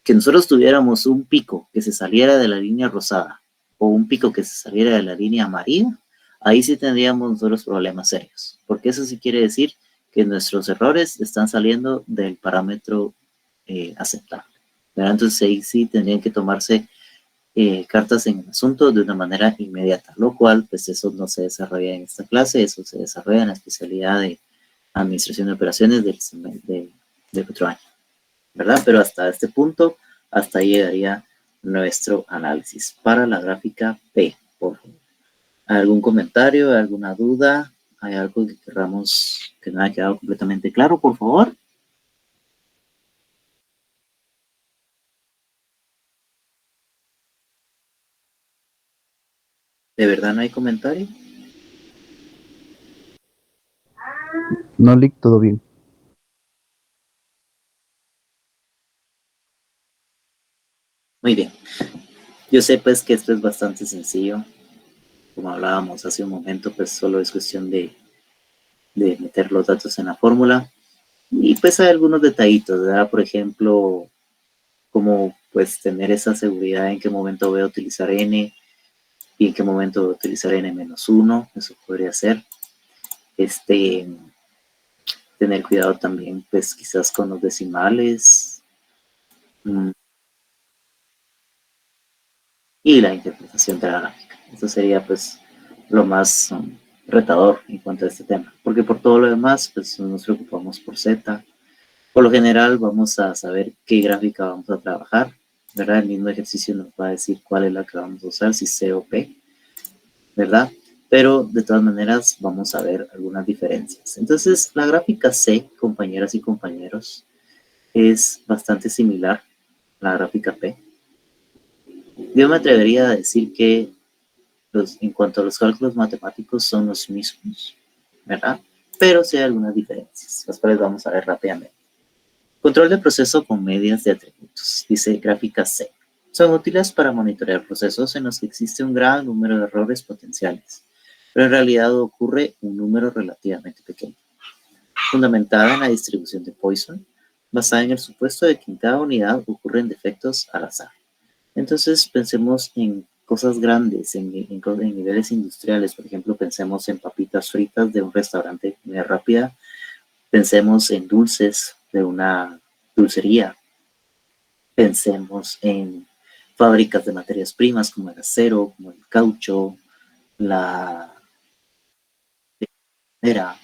que nosotros tuviéramos un pico que se saliera de la línea rosada o un pico que se saliera de la línea amarilla, ahí sí tendríamos nosotros problemas serios, porque eso sí quiere decir que nuestros errores están saliendo del parámetro aceptable, ¿verdad? Entonces ahí sí tendrían que tomarse cartas en el asunto de una manera inmediata, lo cual pues eso no se desarrolla en esta clase, eso se desarrolla en la especialidad de Administración de Operaciones del otro año, ¿verdad? Pero hasta este punto, hasta ahí llegaría nuestro análisis para la gráfica P, por favor. ¿Algún comentario, alguna duda? ¿Hay algo que queramos que no haya quedado completamente claro, por favor? ¿De verdad no hay comentario? No, Lick, todo bien. Muy bien. Yo sé pues que esto es bastante sencillo. Como hablábamos hace un momento, pues solo es cuestión de meter los datos en la fórmula. Y pues hay algunos detallitos, ¿verdad? Por ejemplo, como pues tener esa seguridad en qué momento voy a utilizar n y en qué momento voy a utilizar n-1, eso podría ser. Tener cuidado también, pues quizás con los decimales. Y la interpretación de la gráfica. Eso sería pues lo más retador en cuanto a este tema, porque por todo lo demás pues nos preocupamos por Z. Por lo general vamos a saber qué gráfica vamos a trabajar, ¿verdad? El mismo ejercicio nos va a decir cuál es la que vamos a usar, si C o P, ¿verdad? Pero de todas maneras vamos a ver algunas diferencias. Entonces la gráfica C, compañeras y compañeros, es bastante similar a la gráfica P. Yo me atrevería a decir que en cuanto a los cálculos matemáticos son los mismos, ¿verdad? Pero sí hay algunas diferencias, las cuales vamos a ver rápidamente. Control de proceso con medias de atributos, dice gráfica C. Son útiles para monitorear procesos en los que existe un gran número de errores potenciales, pero en realidad ocurre un número relativamente pequeño. Fundamentada en la distribución de Poisson, basada en el supuesto de que en cada unidad ocurren defectos al azar. Entonces pensemos en cosas grandes, en niveles industriales. Por ejemplo, pensemos en papitas fritas de un restaurante de comida rápida, pensemos en dulces de una dulcería, pensemos en fábricas de materias primas como el acero, como el caucho, la madera,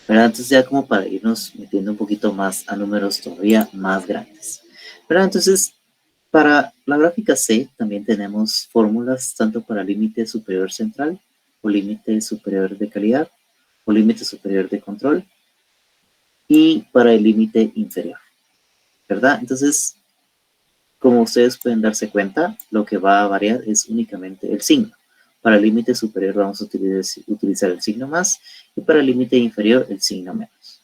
¿verdad? Entonces ya como para irnos metiendo un poquito más a números todavía más grandes, ¿verdad? Entonces, para la gráfica C también tenemos fórmulas tanto para límite superior central o límite superior de calidad o límite superior de control y para el límite inferior, ¿verdad? Entonces, como ustedes pueden darse cuenta, lo que va a variar es únicamente el signo. Para el límite superior vamos a utilizar el signo más y para el límite inferior el signo menos.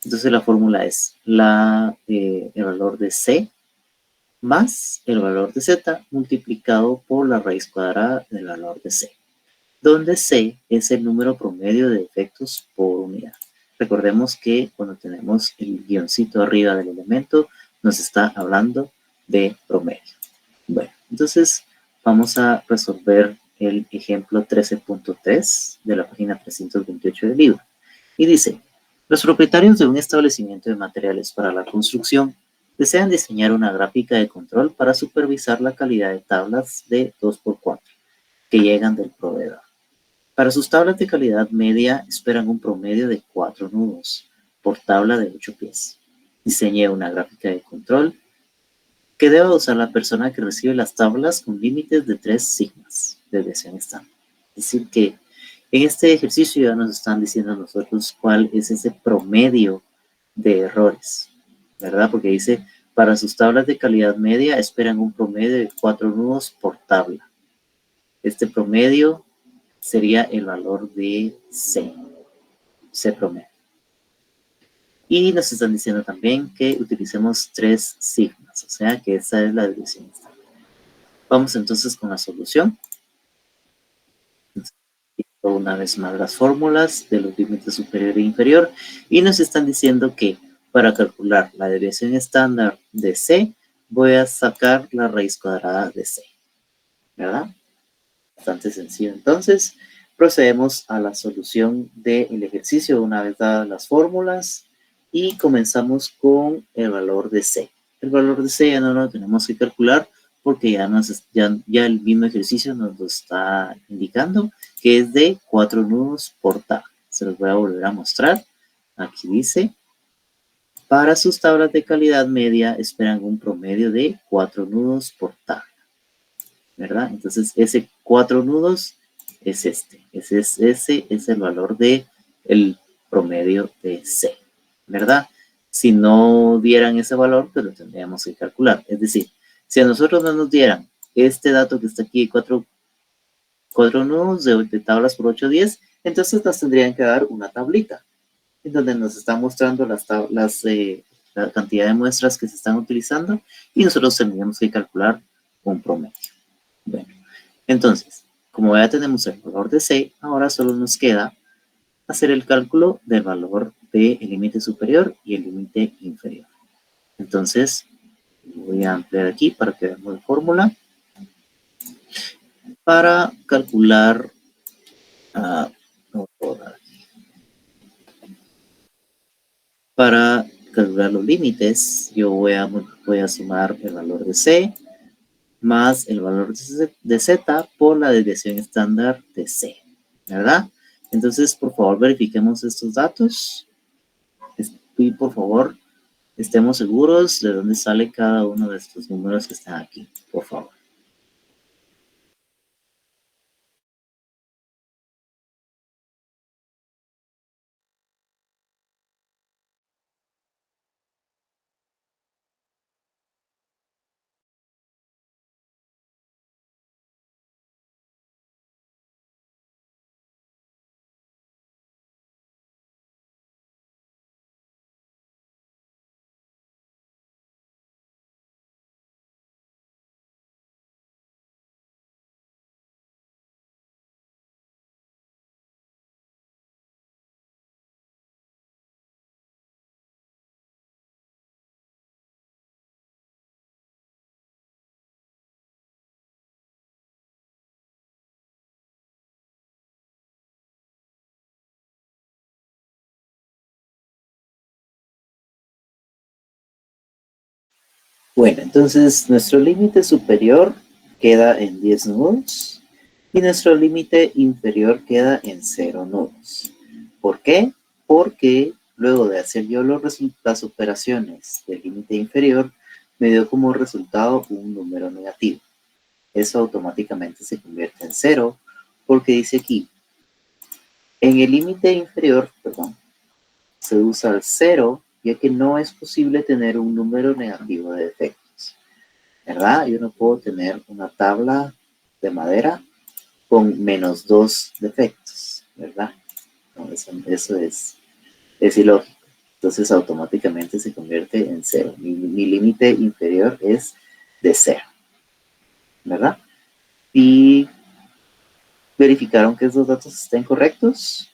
Entonces la fórmula es el valor de C más el valor de Z multiplicado por la raíz cuadrada del valor de C, donde C es el número promedio de defectos por unidad. Recordemos que cuando tenemos el guioncito arriba del elemento, nos está hablando de promedio. Bueno, entonces vamos a resolver el ejemplo 13.3 de la página 328 del libro. Y dice, los propietarios de un establecimiento de materiales para la construcción desean diseñar una gráfica de control para supervisar la calidad de tablas de 2x4 que llegan del proveedor. Para sus tablas de calidad media esperan un promedio de 4 nudos por tabla de 8 pies. Diseñe una gráfica de control que debe usar la persona que recibe las tablas con límites de 3 sigmas de desviación estándar. Es decir que en este ejercicio ya nos están diciendo a nosotros cuál es ese promedio de errores, ¿verdad? Porque dice, para sus tablas de calidad media esperan un promedio de 4 nudos por tabla. Este promedio sería el valor de C promedio. Y nos están diciendo también que utilicemos 3 sigmas, o sea que esa es la desviación estándar. Vamos entonces con la solución. Una vez más las fórmulas de los límites superior e inferior y nos están diciendo que para calcular la desviación estándar de C voy a sacar la raíz cuadrada de C, ¿verdad? Bastante sencillo. Entonces procedemos a la solución del ejercicio una vez dadas las fórmulas y comenzamos con el valor de C. El valor de C ya no lo tenemos que calcular porque ya el mismo ejercicio nos lo está indicando que es de 4 nudos por tabla. Se los voy a volver a mostrar. Aquí dice, para sus tablas de calidad media esperan un promedio de 4 nudos por tabla, ¿verdad? Entonces ese 4 nudos es este. Ese es el valor de el promedio de C, ¿verdad? Si no dieran ese valor, pues lo tendríamos que calcular. Es decir, si a nosotros no nos dieran este dato que está aquí, 4 nudos de tablas por 8, 10, entonces nos tendrían que dar una tablita en donde nos están mostrando la cantidad de muestras que se están utilizando y nosotros tendríamos que calcular un promedio. Bueno, entonces, como ya tenemos el valor de C, ahora solo nos queda hacer el cálculo del valor del límite superior y el límite inferior. Entonces, voy a ampliar aquí para que veamos la fórmula. Para calcular, para calcular los límites, yo voy a sumar el valor de C más el valor de Z por la desviación estándar de C, ¿verdad? Entonces, por favor, verifiquemos estos datos y por favor, estemos seguros de dónde sale cada uno de estos números que están aquí, por favor. Bueno, entonces nuestro límite superior queda en 10 nudos y nuestro límite inferior queda en 0 nudos. ¿Por qué? Porque luego de hacer yo las operaciones del límite inferior, me dio como resultado un número negativo. Eso automáticamente se convierte en 0 porque dice aquí, en el límite inferior, se usa el 0 ya que no es posible tener un número negativo de defectos, ¿verdad? Yo no puedo tener una tabla de madera con -2 defectos, ¿verdad? No, eso es ilógico. Entonces automáticamente se convierte en 0. Mi límite inferior es de 0, ¿verdad? Y verificaron que esos datos estén correctos.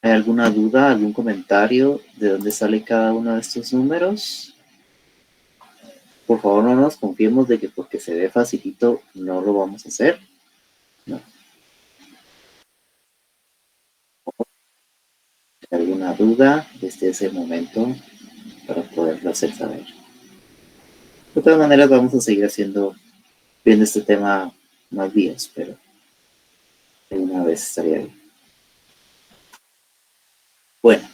¿Hay alguna duda, algún comentario de dónde sale cada uno de estos números? Por favor, no nos confiemos de que porque se ve facilito no lo vamos a hacer. No. ¿Alguna duda desde ese momento para poderlo hacer saber? De todas maneras, vamos a seguir viendo este tema más días, pero de una vez estaría bien. Bueno,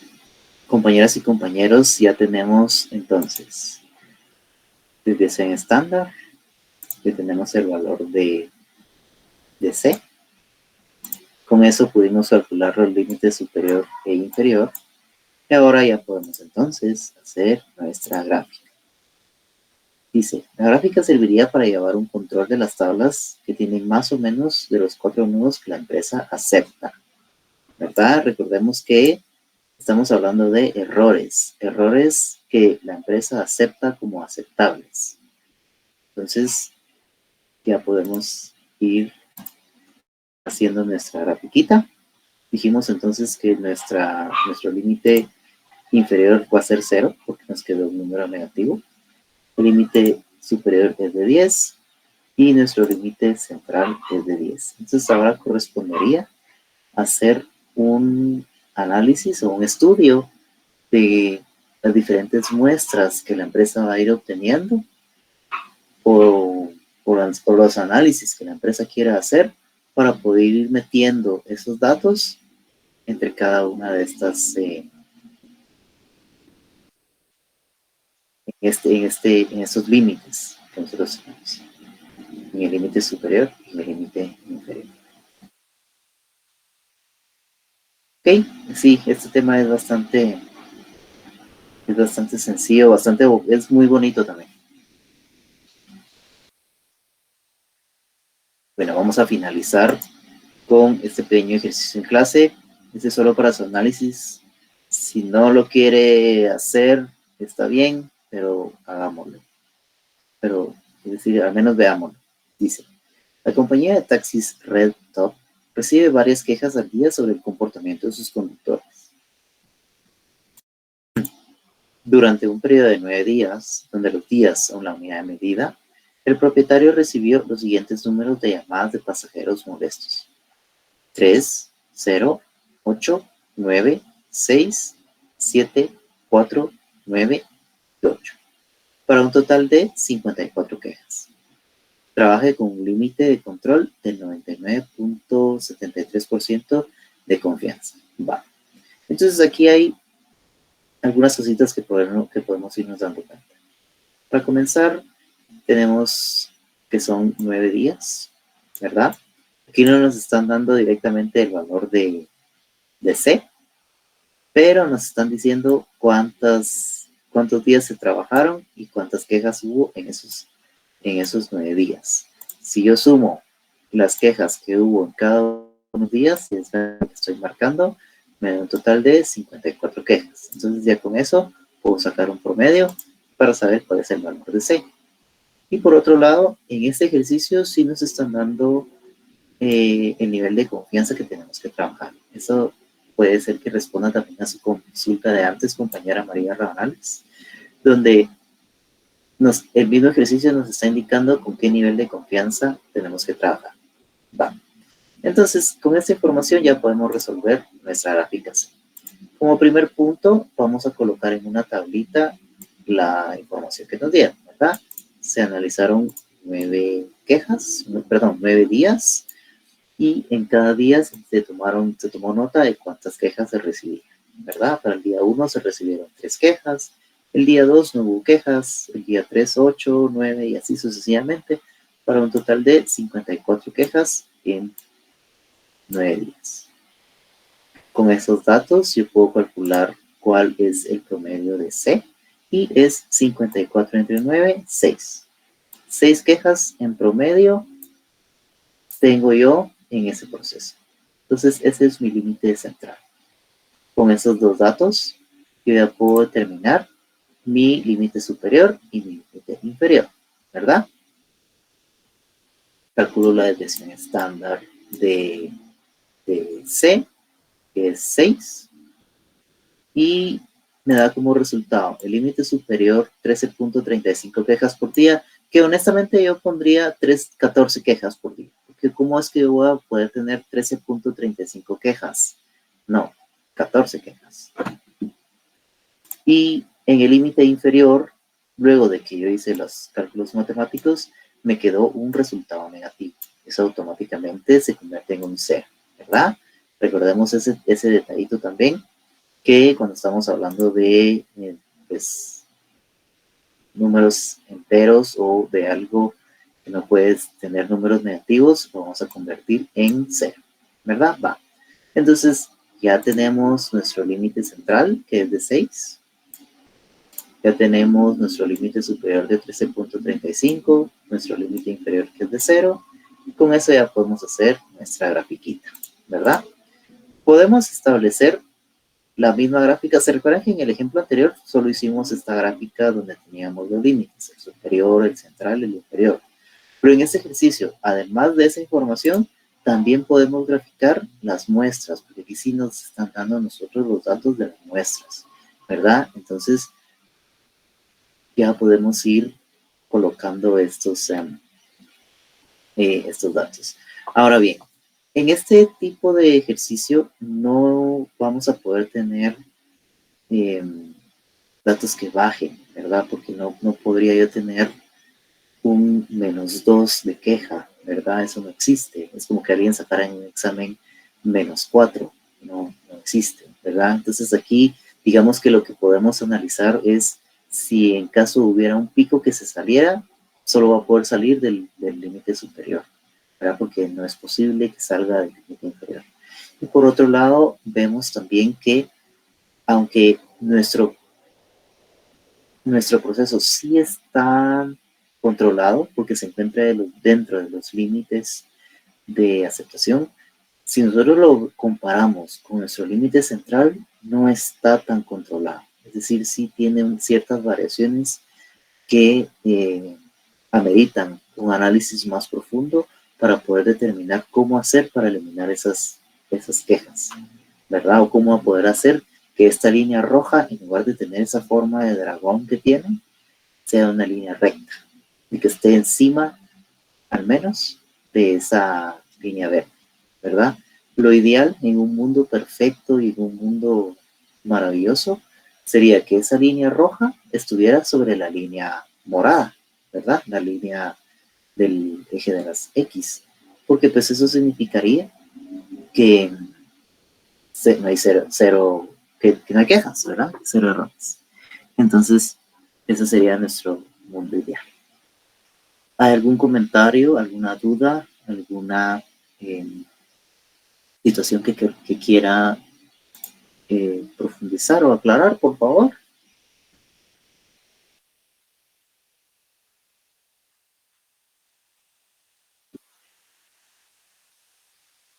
compañeras y compañeros, ya tenemos entonces desde en estándar, ya tenemos el valor de C. Con eso pudimos calcular los límites superior e inferior. Y ahora ya podemos entonces hacer nuestra gráfica. Dice, la gráfica serviría para llevar un control de las tablas que tienen más o menos de los 4 nudos que la empresa acepta, ¿verdad? Recordemos que estamos hablando de errores que la empresa acepta como aceptables. Entonces, ya podemos ir haciendo nuestra grafiquita. Dijimos entonces que nuestro límite inferior va a ser 0, porque nos quedó un número negativo. El límite superior es de 10 y nuestro límite central es de 10. Entonces ahora correspondería hacer un análisis o un estudio de las diferentes muestras que la empresa va a ir obteniendo o los análisis que la empresa quiera hacer para poder ir metiendo esos datos entre cada una de estas en estos límites que nosotros tenemos, en el límite superior y en el límite inferior. Ok, sí, este tema es bastante sencillo, es muy bonito también. Bueno, vamos a finalizar con este pequeño ejercicio en clase. Este es solo para su análisis. Si no lo quiere hacer, está bien, pero hagámoslo. Pero, es decir, al menos veámoslo. Dice, la compañía de taxis Red Top recibe varias quejas al día sobre el comportamiento de sus conductores. Durante un periodo de 9 días, donde los días son la unidad de medida, el propietario recibió los siguientes números de llamadas de pasajeros molestos: 3, 0, 8, 9, 6, 7, 4, 9 y 8, para un total de 54 quejas. Trabaje con un límite de control del 99.73% de confianza. Va. Entonces aquí hay algunas cositas que podemos irnos dando cuenta. Para comenzar, tenemos que son 9 días, ¿verdad? Aquí no nos están dando directamente el valor de C, pero nos están diciendo cuántos días se trabajaron y cuántas quejas hubo en esos 9 días. Si yo sumo las quejas que hubo en cada uno de los días, y es lo que estoy marcando, me da un total de 54 quejas. Entonces ya con eso puedo sacar un promedio para saber cuál es el valor de C. Y por otro lado, en este ejercicio sí nos están dando el nivel de confianza que tenemos que trabajar. Eso puede ser que responda también a su consulta de antes, compañera María Rabanales, donde el mismo ejercicio nos está indicando con qué nivel de confianza tenemos que trabajar. Va. Entonces, con esta información ya podemos resolver nuestra graficación. Como primer punto, vamos a colocar en una tablita la información que nos dieron, ¿verdad? Se analizaron 9 quejas, perdón, 9 días, y en cada día se tomó nota de cuántas quejas se recibían, ¿verdad? Para el día 1 se recibieron 3 quejas, el día 2 no hubo quejas, el día 3, 8, 9 y así sucesivamente, para un total de 54 quejas en 9 días. Con esos datos yo puedo calcular cuál es el promedio de C, y es 54 entre 9, 6. 6 quejas en promedio tengo yo en ese proceso. Entonces, ese es mi límite central. Con esos dos datos, yo ya puedo determinar mi límite superior y mi límite inferior, ¿verdad? Calculo la desviación estándar de C, que es 6, y me da como resultado el límite superior 13.35 quejas por día, que honestamente yo pondría 14 quejas por día. Porque ¿cómo es que yo voy a poder tener 13.35 quejas? No, 14 quejas. Y en el límite inferior, luego de que yo hice los cálculos matemáticos, me quedó un resultado negativo. Eso automáticamente se convierte en un 0, ¿verdad? Recordemos ese detallito también, que cuando estamos hablando de pues, números enteros o de algo que no puedes tener números negativos, lo vamos a convertir en 0, ¿verdad? Va. Entonces, ya tenemos nuestro límite central, que es de 6. Ya tenemos nuestro límite superior de 13.35, nuestro límite inferior, que es de 0. Y con eso ya podemos hacer nuestra grafiquita, ¿verdad? Podemos establecer la misma gráfica. ¿Se recuerdan que en el ejemplo anterior solo hicimos esta gráfica donde teníamos los límites, el superior, el central y el inferior? Pero en este ejercicio, además de esa información, también podemos graficar las muestras, porque aquí sí nos están dando a nosotros los datos de las muestras, ¿verdad? Entonces, ya podemos ir colocando estos datos. Ahora bien, en este tipo de ejercicio no vamos a poder tener datos que bajen, ¿verdad? Porque no podría yo tener un -2 de queja, ¿verdad? Eso no existe. Es como que alguien sacara en un examen -4. No existe, ¿verdad? Entonces aquí, digamos que lo que podemos analizar es si en caso hubiera un pico que se saliera, solo va a poder salir del límite superior, ¿verdad? Porque no es posible que salga del límite inferior. Y por otro lado, vemos también que aunque nuestro proceso sí está controlado porque se encuentra dentro de los límites de aceptación, si nosotros lo comparamos con nuestro límite central, no está tan controlado. Es decir, sí tiene ciertas variaciones que ameritan un análisis más profundo para poder determinar cómo hacer para eliminar esas quejas, ¿verdad? O cómo poder hacer que esta línea roja, en lugar de tener esa forma de dragón que tiene, sea una línea recta y que esté encima, al menos, de esa línea verde, ¿verdad? Lo ideal en un mundo perfecto y en un mundo maravilloso sería que esa línea roja estuviera sobre la línea morada, ¿verdad? La línea del eje de las X, porque pues eso significaría que no hay cero que no hay quejas, ¿verdad? Cero errores. Entonces, ese sería nuestro mundo ideal. ¿Hay algún comentario, alguna duda, alguna situación que quiera profundizar o aclarar, por favor?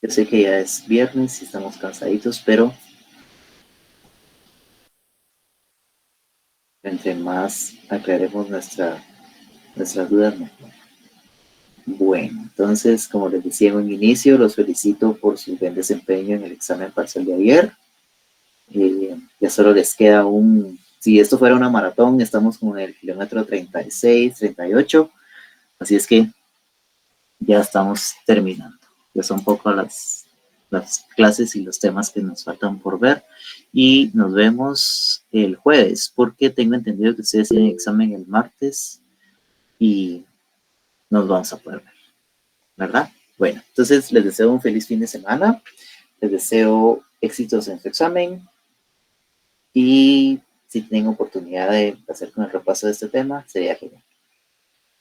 Yo sé que ya es viernes y estamos cansaditos, pero entre más aclaremos nuestras dudas, mejor. Bueno, entonces, como les decía en un inicio, los felicito por su buen desempeño en el examen parcial de ayer. Ya solo les queda si esto fuera una maratón, estamos como en el kilómetro 36, 38, así es que ya estamos terminando. Ya son poco las clases y los temas que nos faltan por ver, y nos vemos el jueves, porque tengo entendido que ustedes tienen examen el martes y nos vamos a poder ver, ¿verdad? Bueno, entonces les deseo un feliz fin de semana, les deseo éxitos en su examen y si tienen oportunidad de hacer con el repaso de este tema, sería genial.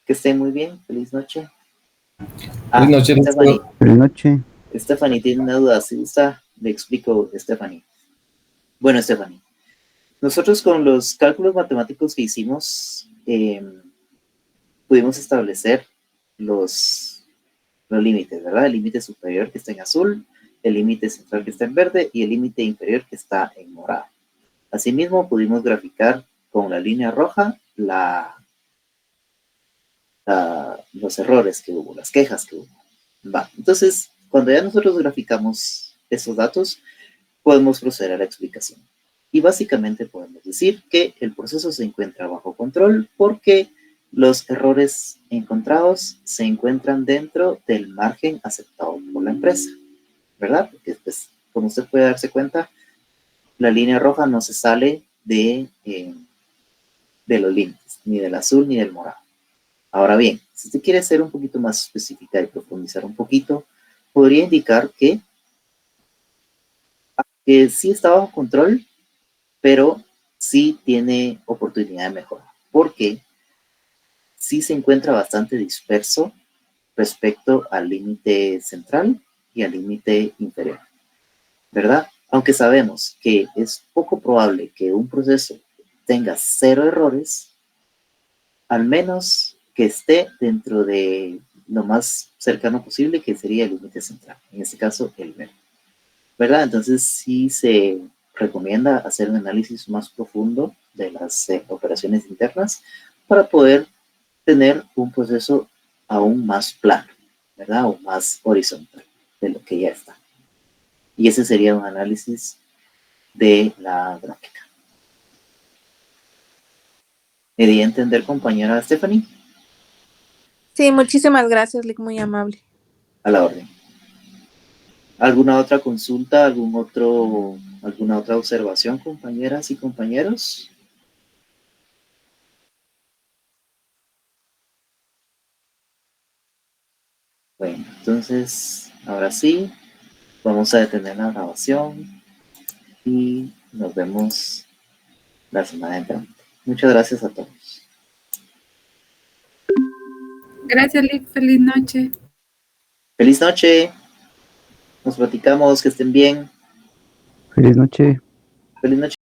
Que estén muy bien, feliz noche. Feliz noche, Stephanie. Feliz noche. Stephanie tiene una duda, si gusta, le explico, Stephanie. Bueno, Stephanie, nosotros con los cálculos matemáticos que hicimos, pudimos establecer los límites, ¿verdad? El límite superior que está en azul, el límite central que está en verde y el límite inferior que está en morado. Asimismo, pudimos graficar con la línea roja los errores que hubo, las quejas que hubo. Va. Entonces, cuando ya nosotros graficamos esos datos, podemos proceder a la explicación. Y básicamente podemos decir que el proceso se encuentra bajo control porque los errores encontrados se encuentran dentro del margen aceptado por la empresa, ¿verdad? Porque, pues, como usted puede darse cuenta, la línea roja no se sale de los límites, ni del azul ni del morado. Ahora bien, si usted quiere ser un poquito más específica y profundizar un poquito, podría indicar que sí está bajo control, pero sí tiene oportunidad de mejora, porque sí se encuentra bastante disperso respecto al límite central y al límite inferior, ¿verdad? Aunque sabemos que es poco probable que un proceso tenga 0 errores, al menos que esté dentro de lo más cercano posible, que sería el límite central, en este caso el verde, ¿verdad? Entonces sí se recomienda hacer un análisis más profundo de las operaciones internas para poder tener un proceso aún más plano, ¿verdad? O más horizontal de lo que ya está. Y ese sería un análisis de la gráfica. ¿Me di a entender, compañera Stephanie? Sí, muchísimas gracias, Lick, muy amable. A la orden. ¿Alguna otra consulta, alguna otra observación, compañeras y compañeros? Bueno, entonces, ahora sí, vamos a detener la grabación y nos vemos la semana entrante. Muchas gracias a todos. Gracias, Lick. Feliz noche. Feliz noche. Nos platicamos, que estén bien. Feliz noche. Feliz noche.